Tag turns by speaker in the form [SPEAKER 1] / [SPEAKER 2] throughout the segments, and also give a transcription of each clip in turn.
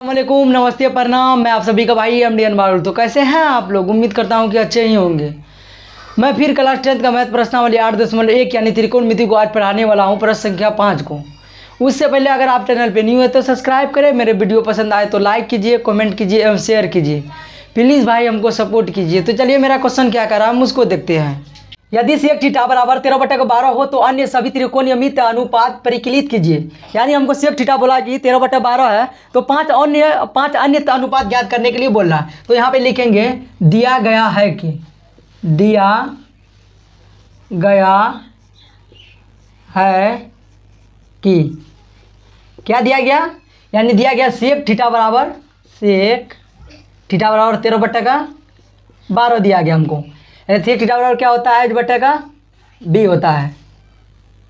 [SPEAKER 1] वालेकुम, नमस्ते, प्रणाम। मैं आप सभी का भाई एमडी अनवारुल। तो कैसे हैं आप लोग? उम्मीद करता हूं कि अच्छे ही होंगे। मैं फिर क्लास 10 का मैथ प्रश्नावली 8.1 यानी त्रिकोणमिति को आज पढ़ाने वाला हूं, प्रश्न संख्या 5 को। उससे पहले अगर आप चैनल पे न्यू है तो सब्सक्राइब करें, मेरे वीडियो पसंद आए तो लाइक कीजिए, कमेंट कीजिए एवं शेयर कीजिए। प्लीज़ भाई हमको सपोर्ट कीजिए। तो चलिए मेरा क्वेश्चन क्या कर रहा है हम उसको देखते हैं। यदि सेक थीटा बराबर 13/12 हो तो अन्य सभी त्रिकोणीय मिति अनुपात परिकलित कीजिए। यानी हमको सेक थीटा बोला कि 13/12 है तो पांच अन्य अनुपात ज्ञात करने के लिए बोल रहा है। तो यहाँ पे लिखेंगे दिया गया है कि क्या दिया गया, यानी दिया गया सेक थीटा बराबर 13/12 दिया गया हमको। सेक थीटा बराबर क्या होता है? एच बटे का बी होता है,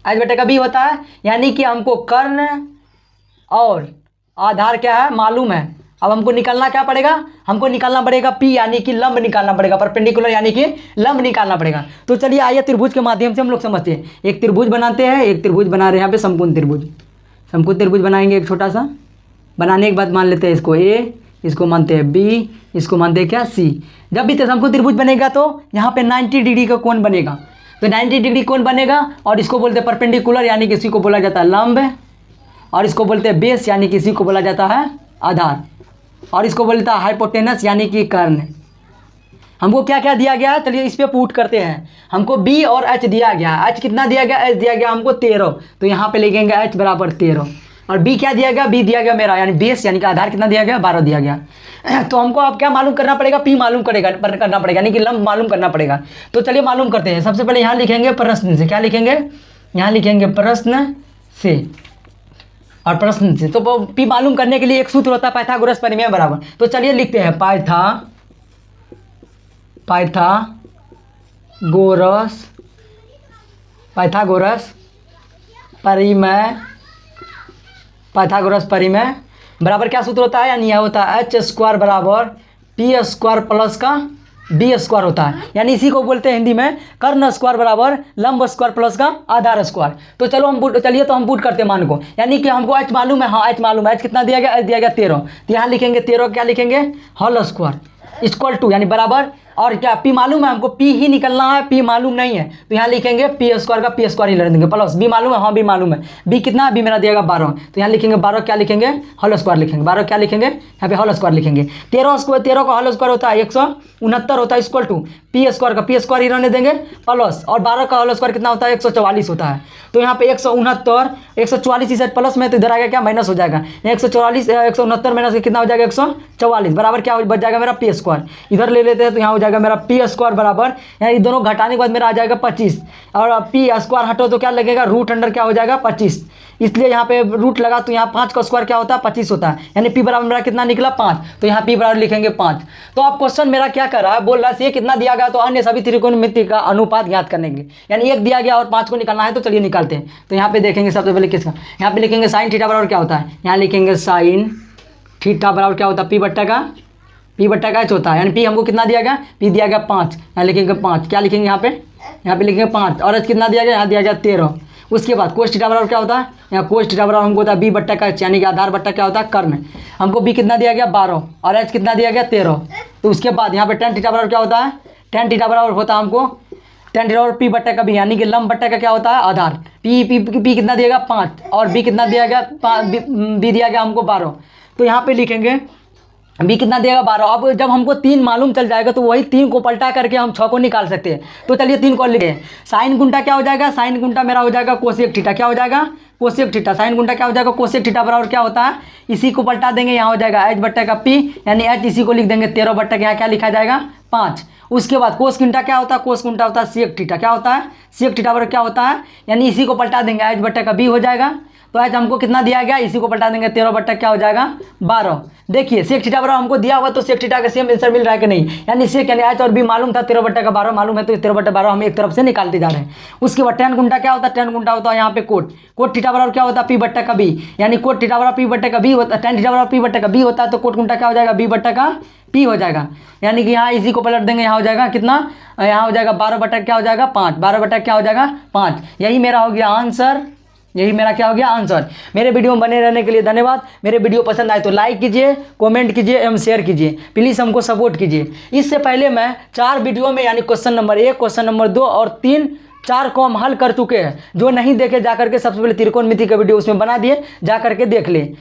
[SPEAKER 1] एच बटे का बी होता है। यानी कि हमको कर्ण और आधार क्या है मालूम है। अब हमको निकालना क्या पड़ेगा? हमको निकालना पड़ेगा पी, यानी कि लंब निकालना पड़ेगा, परपेंडिकुलर यानी कि लंब निकालना पड़ेगा। तो चलिए आइए त्रिभुज के माध्यम से हम लोग समझते हैं। एक त्रिभुज बनाते हैं, एक त्रिभुज बना रहे हैं यहाँ पे समकोण त्रिभुज बनाएंगे एक छोटा सा। बनाने के बाद मान लेते हैं इसको ए, इसको मानते हैं बी, इसको मानते हैं क्या सी। जब भी समकोण त्रिभुज बनेगा तो यहाँ पे 90 डिग्री का कोण बनेगा। तो 90 डिग्री कोण बनेगा और इसको बोलते हैं परपेंडिकुलर, यानी किसी को बोला जाता है लंब, और इसको बोलते हैं बेस, यानी किसी को बोला जाता है आधार, और इसको बोलता है हाइपोटेनस, यानी कि कर्ण। हमको क्या क्या दिया गया है? चलिए इस पे पुट करते हैं। हमको बी और एच दिया गया। एच कितना दिया गया? एच दिया गया हमको 13। तो यहाँ पे लिखेंगे एच बराबर 13। और बी क्या दिया गया? बी दिया गया मेरा यानी बेस, यानी कि आधार कितना दिया गया? 12 दिया गया। तो हमको अब क्या मालूम करना पड़ेगा? पी मालूम करना पड़ेगा, यानी कि लंब मालूम करना पड़ेगा। तो चलिए मालूम करते हैं। सबसे पहले यहाँ लिखेंगे प्रश्न से। क्या लिखेंगे? यहाँ लिखेंगे प्रश्न से, और प्रश्न से। तो पी मालूम करने के लिए एक सूत्र होता है पाइथागोरस परिमेय बराबर। तो चलिए लिखते हैं पाइथागोरस परिमेय बराबर क्या सूत्र होता है? यानी यह होता है एच स्क्वायर बराबर पी स्क्वायर प्लस का बी स्क्वायर होता है। यानी इसी को बोलते हैं हिंदी में कर्ण स्क्वायर बराबर लंब स्क्वायर प्लस का आधार स्क्वायर। तो चलो हम पुट करते हैं मान को। यानी कि हमको एच मालूम है, हाँ एच मालूम है। एच कितना दिया गया? एच दिया गया 13। तो यहाँ लिखेंगे 13, क्या लिखेंगे? होल स्क्वायर इक्वल टू, यानी बराबर, और क्या पी मालूम है हमको? पी ही निकलना है, पी मालूम नहीं है। तो यहाँ लिखेंगे पी स्क्वायर का पी स्क्वायर ही लड़ देंगे प्लस बी मालूम है, हाँ बी मालूम है। बी कितना? बी मेरा दिएगा 12। तो यहाँ लिखेंगे 12, क्या लिखेंगे? होल स्क्वायर लिखेंगे। 12 क्या लिखेंगे? यहाँ पे होल स्क्वायर लिखेंगे। 13 का होल स्क्वायर होता है 169 होता है, इक्वल टू पी स्क्वायर का पी स्क्वायर ही रहने देंगे प्लस, और 12 का होल स्क्वायर कितना होता है? 144 होता है। तो यहाँ पे 169, 144 इस साइड प्लस में, तो इधर आ गया क्या? माइनस हो जाएगा। 144 169 माइनस कितना हो जाएगा? 144 बराबर क्या बच जाएगा मेरा? P square. इधर ले लेते हैं तो यहाँ हो जाएगा मेरा पी स्क्वायर बराबर, यानी दोनों घटाने के बाद मेरा आ जाएगा 25, और पी स्क्वायर हटो तो क्या लगेगा? रूट अंडर क्या हो जाएगा? 25। इसलिए यहाँ पे रूट लगा तो यहाँ 5 का स्क्वायर क्या होता है? 25 होता है। यानी पी बराबर मेरा कितना निकला? 5। तो यहाँ पी बराबर लिखेंगे 5। तो अब क्वेश्चन मेरा क्या कर रहा है? बोल रहा है ये कितना दिया गया तो अन्य सभी त्रिकोणमिति का अनुपात ज्ञात करने के लिए, यानी 1 दिया गया और 5 को निकालना है। तो चलिए निकालते हैं। तो यहाँ पे देखेंगे सबसे पहले किसका, यहाँ पे लिखेंगे साइन थीटा बराबर क्या होता है? यहाँ लिखेंगे साइन थीटा बराबर क्या होता है? पी बट्टा का एच होता है। यानी पी हमको कितना दिया गया? पी दिया गया 5। यहाँ लिखेंगे 5, क्या लिखेंगे यहाँ पे? यहाँ पे लिखेंगे 5, और एच कितना दिया गया? यहाँ दिया गया 13। उसके बाद कोस थीटा बराबर क्या होता है? यहाँ कोस थीटा बराबर हमको होता है बी बट्टा का एच, यानी कि आधार बट्टा क्या होता है? कर्ण। हमको बी कितना दिया गया? 12, और एच कितना दिया गया? 13। तो उसके बाद यहाँ पे टेन थीटा बराबर क्या होता है? टेन थीटा बराबर होता है हमको टेन थीटा और पी बट्टा का बी, यानी कि लंब बट्टा का क्या होता है? आधार। पी कितना दिया गया? 5, और बी कितना दिया गया? बी दिया गया हमको 12। तो यहाँ पे लिखेंगे बी कितना देगा? 12। अब जब हमको 3 मालूम चल जाएगा तो वही 3 को पलटा करके हम 6 को निकाल सकते हैं। तो चलिए 3 को लिखे। साइन गुंटा क्या हो जाएगा? साइन गुंटा मेरा हो जाएगा कोसेक थीटा। क्या हो जाएगा? Cosec theta. साइन गुंटा क्या हो जाएगा? कोसेक थीटा बराबर क्या होता है? इसी को पलटा देंगे, यहाँ हो जाएगा एच बट्टा का पी, यानी एच इसी को लिख देंगे 13 बट्टा का, यहाँ क्या लिखा जाएगा? 5। उसके बाद कोस गुंटा क्या होता है? कोस गुंटा होता है सेक थीटा। क्या होता है? सेक थीटा बराबर क्या होता है? यानी इसी को पलटा देंगे, एच बट्टा का बी हो जाएगा। तो आज हमको कितना दिया गया? इसी को पलटा देंगे 13 बट्टा क्या हो जाएगा? 12। देखिए सेक थीटा बराबर हमको दिया हुआ, तो सेक थीटा का सेम आंसर मिल रहा है कि नहीं? यानी सेक यानी एच और बी मालूम था, 13 बट्टा का 12 मालूम है, तो 13 बट्टा 12 हम एक तरफ से निकालते जा रहे हैं। उसके बाद टेन गुंटा क्या होता है? टेन गुंटा होता है यहाँ पे कोट थीटा बराबर क्या होता है? पी बट्टा का बी, यानी कोट थीटा बराबर पी बट्टा का बी होता है। टेन थीटा बराबर पी बट्टा का बी होता है, तो कोट गुंटा क्या हो जाएगा? बी बट्टा का पी हो जाएगा। यानी कि यहाँ इसी को पलट देंगे, यहाँ हो जाएगा कितना? यहाँ हो जाएगा 12 बट्टा क्या हो जाएगा? 5। 12 बट्टा क्या हो जाएगा? 5। यही मेरा हो गया आंसर। यही मेरा क्या हो गया आंसर। मेरे वीडियो में बने रहने के लिए धन्यवाद। मेरे वीडियो पसंद आए तो लाइक कीजिए, कमेंट कीजिए एवं शेयर कीजिए। प्लीज़ हमको सपोर्ट कीजिए। इससे पहले मैं 4 वीडियो में यानी क्वेश्चन नंबर 1, क्वेश्चन नंबर 2 और 3, 4 को हम हल कर चुके हैं। जो नहीं देखे जा करके सबसे पहले त्रिकोणमिति का वीडियो उसमें बना दिए, जा करके देख ले।